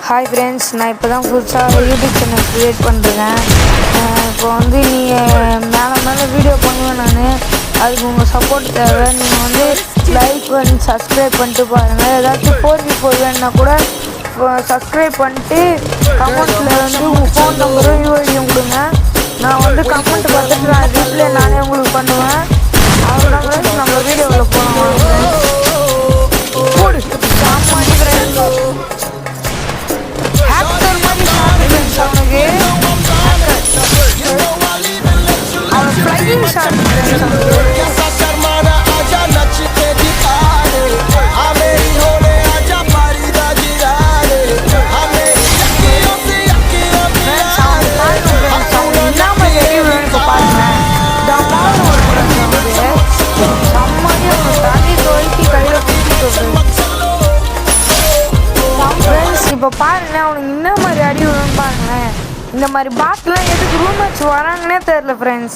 Hi friends, நான் இப்போ தான் புதுசாக யூடியூப் சேனல் க்ரியேட் பண்ணுறேன். இப்போ வந்து நீங்கள் மேலே வீடியோ பண்ணுவேன் நான். அதுக்கு உங்கள் சப்போர்ட் தேவை. நீங்கள் வந்து லைக் பண்ணி சப்ஸ்கிரைப் பண்ணிட்டு பாருங்கள். ஏதாச்சும் 4v4 வேணுன்னா கூட சப்ஸ்கிரைப் பண்ணிட்டு கமெண்ட்டில் வந்து உங்கள் ஃபோன் நம்பரும் யூஐடியும் கொடுங்க. நான் வந்து கமெண்ட் பார்த்துட்டு நான் ரிப்ளை நானே உங்களுக்கு பண்ணுவேன். அவ்வளோதான் ஃப்ரெண்ட்ஸ், நம்ம வீடியோவில் போகலாம். இப்போ பாருங்களேன், அவனுக்கு என்ன மாதிரி அடி விழுன்னு பாருங்களேன். இந்த மாதிரி பாட்லாம் எதுக்கு ரூம் வச்சு வராங்கன்னே தெரியல ஃப்ரெண்ட்ஸ்.